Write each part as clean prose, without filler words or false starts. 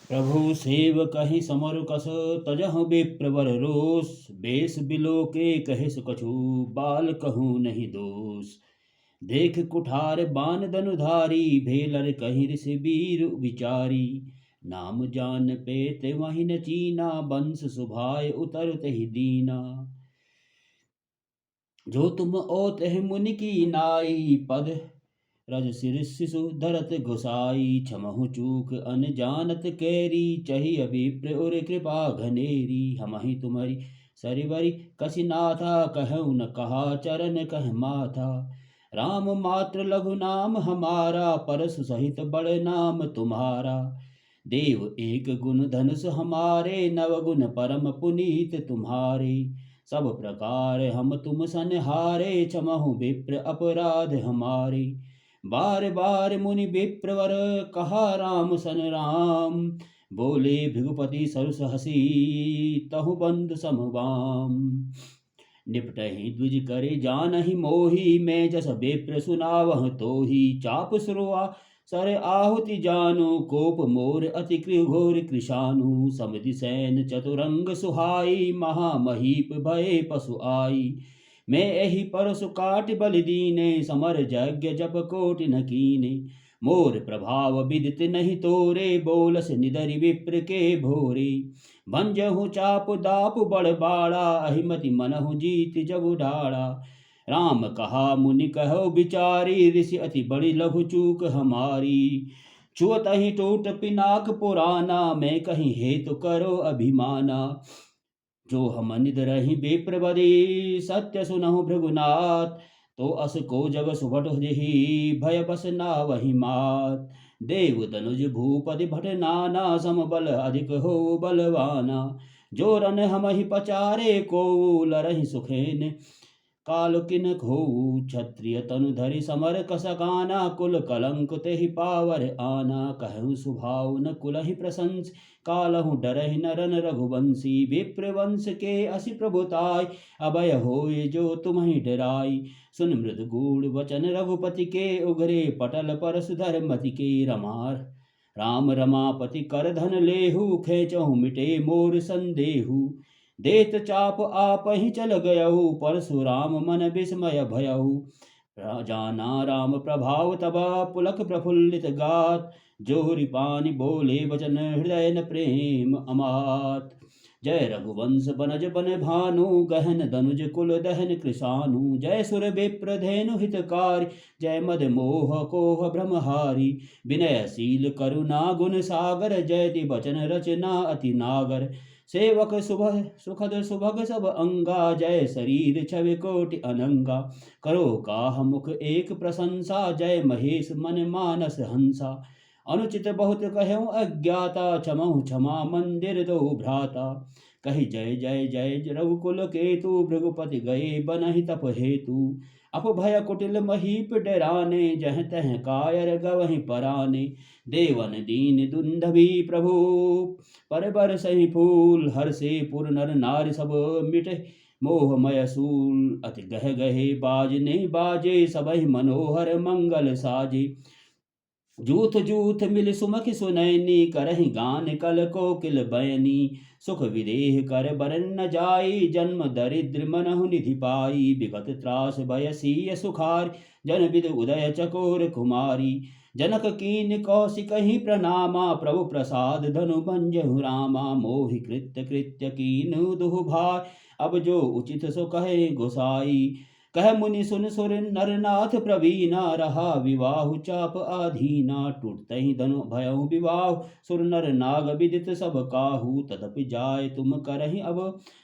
प्रभु save कहि summer कस तजह विप्रवर रोष base below के कहे कछु बाल कहूँ नहीं दोष देख कुठार बान धनुधारी भेलर कहीं ऋषि वीर विचारी नाम जान पे ते वही न चीना बंस सुभाय उतरत ही दीना जो तुम ओत है मुनि की नाई पद रज सिर शिशु धरत गोसाई क्षमहु चूक अनजानत कैरी चही अभिप्र और कृपा घनेरी हमहि तुम्हारी सरिवरी कसी नाथा कहु न कहा चरण कह माथा राम मात्र लघु नाम हमारा परसु सहित बड़ नाम तुम्हारा देव एक गुण धनुष हमारे नव गुण परम पुनीत तुम्हारे सब प्रकार हम तुम सनहारे क्षमहु विप्र अपराध हमारे बार बार मुनि विप्रवर कहा राम सन राम बोले भृगुपति सरस हसी तहु बंद समवाम निपटहि द्विज करे जानहि मोहि मैं जस विप्र सुनावह तोहि चाप सुरवा सर आहुति जानु कोप मोर अति घोर कृशानु समधि सैन चतुरंग सुहाई महामहीप भय पशु आई मैं एहि परसु काट बल दीने समर यज्ञ जप कोटि न कीने मोर प्रभाव विदित नहीं तोरे बोलस निदरि विप्र के भोरे भंजहु चाप दाप बड़ बाड़ा अहिमति मनहु जीत जब ढाड़ा राम कहा मुनि कहो बिचारी ऋषि अति बड़ी लघु चूक हमारी छुअत ही टूट पिनाक पुराना मैं कहीं हेतु करो अभिमाना जो हम निद रही बेप्रवदे सत्य सुनहु भृगुनाथ तो अस को जग सुभट जही भय बस ना वही मात देव तनुज भूपति भट नाना सम बल अधिक हो बलवाना जो रन हम ही पचारे को लरहि सुखेन काल किन खो क्षत्रिय तनु धरि समर कसकाना कुल कलंक तेहि पावर आना कहु सुभाव न कुलहि प्रशंस कालहु डरहि नरन रघुवंशी विप्र वंश के असि प्रभुताय अभय होय जो तुम्हि डराई सुन मृद गूढ़ वचन रघुपति के उगरे पटल पर सुधर मति के रमार राम रमापति कर धन लेहु खेचहु मिटे मोर संदेहु देत चाप आप ही चल गयहु परशुराम मन विस्मय भयहु जाना राम प्रभाव तब पुलक प्रफुल्लित गात जोहरि पानी बोले वचन हृदय न प्रेम अमात जय रघुवंश बनज बन भानु गहन दनुज कुल दहन कृषानु जय सुर विप्र धेनु हितकारी जय मद मोह कोह ब्रह्महारी विनयशील करुणा गुण सागर जयति वचन रचना अति नागर सेवक सुबह सुखद सुभग सब अंगा जय शरीर छवि कोटि अनंगा करो काह मुख एक प्रशंसा जय महेश मन मानस हंसा अनुचित बहुत कहूँ अज्ञाता क्षमहु क्षमा मंदिर दो भ्राता कही जय जय जय रघुकुल केतु भृगुपति गए बनहि तप हेतु अप भय कुटिल महीप डराने जह तह कायर गवहि पराने देवन दीन दुंदभी प्रभु पर बर सही फूल हर से पुर नर नारी सब मिटे मोहमय सूल अति गह गहे बाजने बाजे सबहि मनोहर मंगल साजे जूथ जूथ मिल सुमख सुनैनी करहि गान कल कोकिल बयनी सुख विदेह कर बरन न जाई जन्म दरिद्र मनहु निधि पाई विगत त्रास भयसीय सुखार जन विद उदय चकोर कुमारी जनक कीन कौशिकहि प्रणामा प्रभु प्रसाद धनु भंजहु रामा मोहि कृत्य कृत्य कीनु दुहु भाई अब जो उचित सो कहे गोसाई कह मुनि सुन सुर नरनाथ प्रवीणा रहा विवाहु चाप आधीना टूटते ही धनु भयउ विवाह सुर नर नाग विदित सब काहू तदपि जाय तुम करहि अब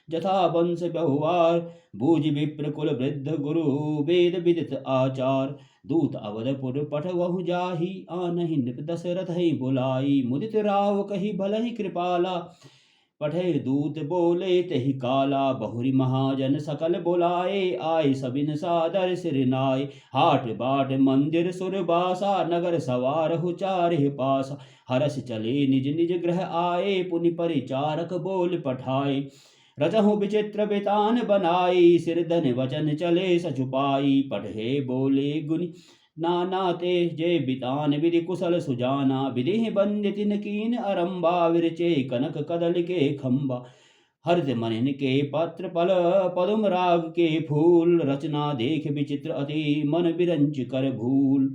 जथा वंश बहुवार बूझ विप्र कुल वृद्ध गुरु वेद विदित आचार दूत अवधपुर पठवहु जाहि आनहि नृप दशरथ ही बुलाई मुदित राव कही भलहि कृपाला पठे दूत बोले तेहि काला बहुरी महाजन सकल बुलाए आय सबिन सादर सिर नाय हाट बाट मंदिर सुरबासा नगर सवार चारे पासा हरस चले निज निज ग्रह आए पुनि परिचारक बोल पठाए रचहु विचित्र बेतान बनाई सिर धन वचन चले सचुपाई पढ़े बोले गुनि नाना ते जय बितान विधि कुशल सुजाना विधि बंद तिन कीन अरंबा विरचे कनक कदल के खंबा हरित मनिन के पत्र पल पदुम राग के फूल रचना देख विचित्र अति मन बिरंच कर भूल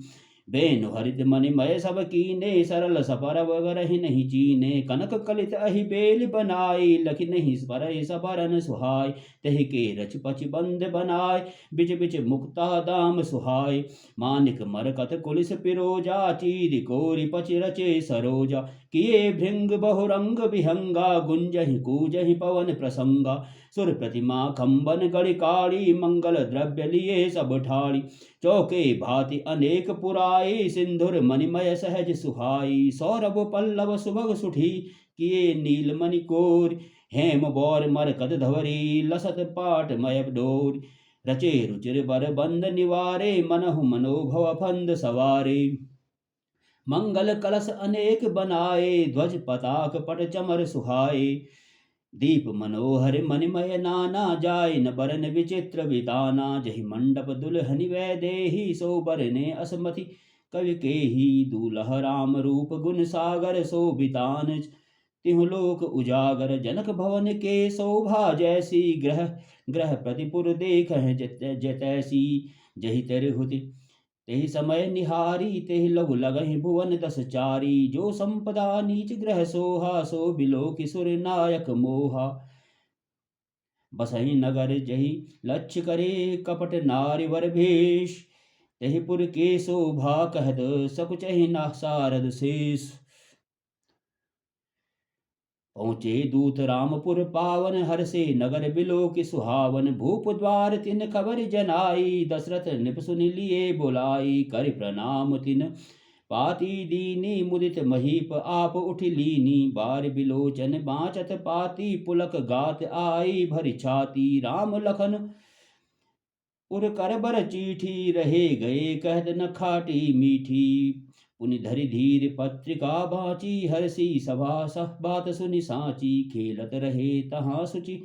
बेनु हरित मणिमय सब कीने सरल सपर वगरहि नहीं चीने कनक कलित अहि बेल बनाई लखि नहीं पर सबरन सुहाय तहि के रच पच बंद बनाय बिच बिच मुक्ता दाम सुहाय मानिक मरकत कुलिस पिरोजा चीर कोरि पच रचे सरोजा किए भृंग बहुरंग विहंगा गुंजहि कूजहि पवन प्रसंगा सुर प्रतिमा खंबन गढ़ काली मंगल द्रव्य लिए सब ठाड़ी चौके भांति अनेक पुराई सिंधुर मणिमय सहज सुहाई सौरभ पल्लव सुभग सुठी किए नीलमणि कोर हेम बौर मरकत धवरी लसत पाट मय डोर रचे रुचिर बर बंद निवारे मनहु मनोभव फंद सवारे मंगल कलश अनेक बनाए ध्वज पताक पट चमर सुहाए दीप मनोहर मणिमय नाना जाय न बरन विचित्र विताना जहि मंडप दुल्हनि वै देही सो बरने असमति कवि के ही दूल्ह राम रूप गुण सागर शोभितान तिहु लोक उजागर जनक भवन के शोभा जैसी ग्रह ग्रह प्रतिपुर देख जतैसी जहि तेरहुति तेहि समय निहारी तेहि लघु लगहि भुवन दस चारी जो संपदा नीच ग्रह सोहा सो बिलो किशोर नायक मोहा बसहि नगर जहि लक्ष्य करे कपट नारी वर भेष तेहि पुर के शोभा कहत सकुचहि ना सारद शेष पहुँचे दूत रामपुर पावन हर से नगर बिलो की सुहावन भूप द्वार तिन खबर जनाई दशरथ निप सुन लिए बुलाई कर प्रणाम तिन पाती दीनी मुदित महीप आप उठ लीनी बार बिलोचन बाँचत पाती पुलक गात आई भरि छाती राम लखन उर कर बर चीठी रहे गए कहत न खाटी मीठी पुनि धरि धीर पत्रिका बाची हरसी सभा सह बात सुनि साची खेलत रहे तहाँ सुचि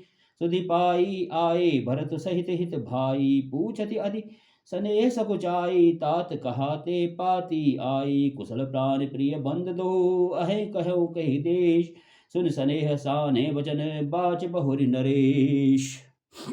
सुधि पाई आए भरत सहित हित भाई पूछति अधि स्नेह सकुचाई तात कहाते पाती आई कुशल प्राण प्रिय बंद दो अहे कहो कहि देश सुन स्नेह साने वचन बाच बहुरि नरेश।